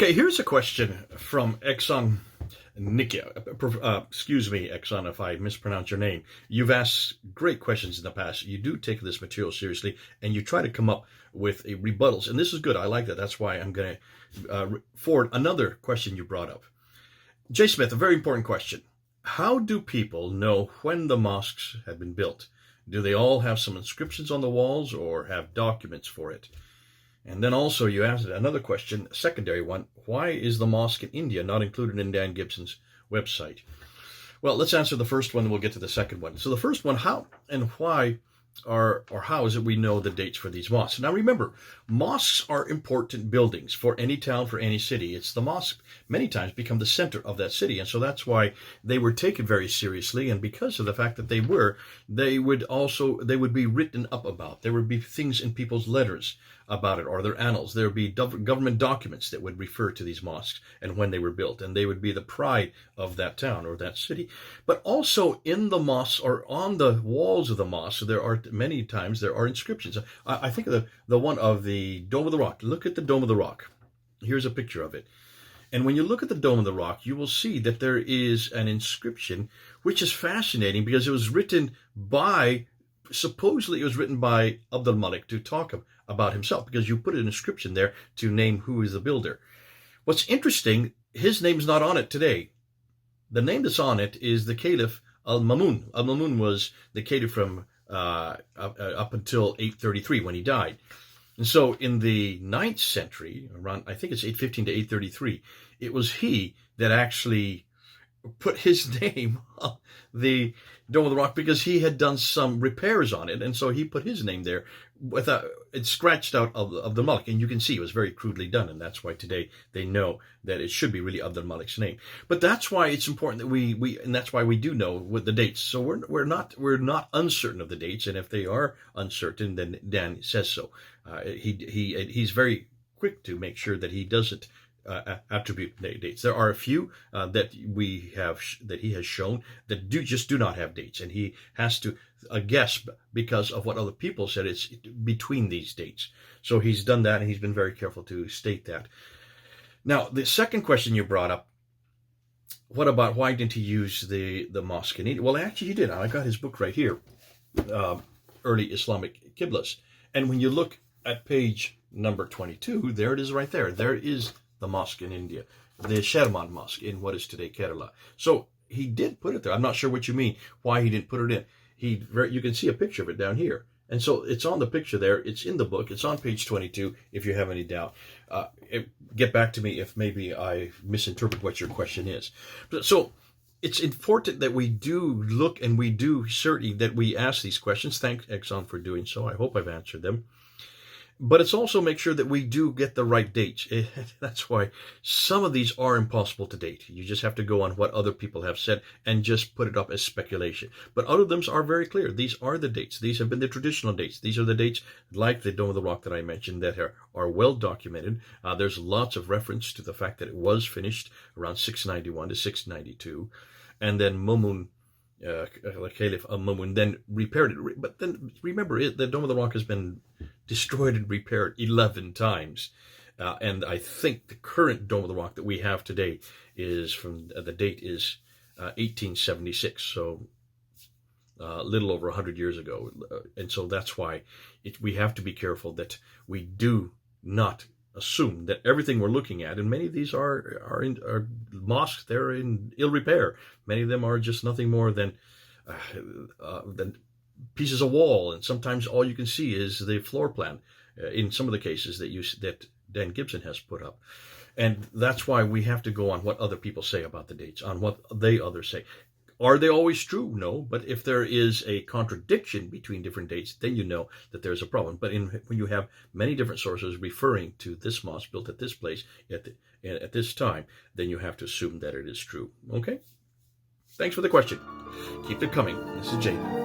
Okay, here's a question from Exxon Nikia. Excuse me, Exxon, if I mispronounce your name. You've asked great questions in the past. You do take this material seriously, and you try to come up with rebuttals. And this is good. I like that. That's why I'm going to forward another question you brought up. J. Smith, a very important question. How do people know when the mosques have been built? Do they all have some inscriptions on the walls or have documents for it? And then also you asked another question, a secondary one. Why is the mosque in India not included in Dan Gibson's website? Well, let's answer the first one, and we'll get to the second one. So the first one, how and why or how is it we know the dates for these mosques? Now remember, mosques are important buildings for any town, for any city. It's the mosque many times become the center of that city. And so that's why they were taken very seriously. And because of the fact that they would be written up about. There would be things in people's letters about it, or their annals. There would be government documents that would refer to these mosques and when they were built, and they would be the pride of that town or that city. But also in the mosques or on the walls of the mosque, many times there are inscriptions. I think of the one of the Dome of the Rock. Look at the Dome of the Rock. Here's a picture of it. And when you look at the Dome of the Rock, you will see that there is an inscription, which is fascinating because it was written supposedly it was written by Abdul Malik to talk about himself, because you put an inscription there to name who is the builder. What's interesting, his name's not on it today. The name that's on it is the Caliph Al-Mamun. Al-Mamun was the caliph from up until 833 when he died. And so in the 9th century, around, I think it's 815 to 833, it was he that actually put his name on the Dome of the Rock because he had done some repairs on it. And so he put his name there it's scratched out of the Malik. And you can see it was very crudely done. And that's why today they know that it should be really Abdul Malik's name. But that's why it's important that and that's why we do know with the dates. So we're not uncertain of the dates. And if they are uncertain, then Dan says so. He's very quick to make sure that he doesn't attribute dates. There are a few that he has shown that just do not have dates, and he has to guess because of what other people said. It's between these dates. So he's done that, and he's been very careful to state that. Now, the second question you brought up, what about why didn't he use the mosque in India? Well, actually he did. I got his book right here, Early Islamic Qiblas. And when you look at page number 22, there it is right there. There is the mosque in India, the Cherman Mosque in what is today Kerala. So he did put it there. I'm not sure what you mean, why he didn't put it in. You can see a picture of it down here. And so it's on the picture there. It's in the book. It's on page 22 if you have any doubt. Get back to me if maybe I misinterpret what your question is. So it's important that we do look and we do certainly that we ask these questions. Thanks, Exxon, for doing so. I hope I've answered them. But it's also make sure that we do get the right dates. That's why some of these are impossible to date. You just have to go on what other people have said and just put it up as speculation. But other of them are very clear. These are the dates. These have been the traditional dates. These are the dates like the Dome of the Rock that I mentioned that are well documented. There's lots of reference to the fact that it was finished around 691 to 692. And then Mamun, Caliph Al-Mamun, then repaired it. But then remember, the Dome of the Rock has been destroyed and repaired 11 times. And I think the current Dome of the Rock that we have today is the date is 1876. So a little over 100 years ago. And so that's why we have to be careful that we do not assume that everything we're looking at, and many of these are mosques, they're in ill repair. Many of them are just nothing more than pieces of wall, and sometimes all you can see is the floor plan in some of the cases that Dan Gibson has put up. And that's why we have to go on what other people say about the dates, on what others say. Are they always true? No, but if there is a contradiction between different dates, then you know that there's a problem. But when you have many different sources referring to this mosque built at this place at this time, then you have to assume that it is true. Okay? Thanks for the question. Keep it coming. This is Jay.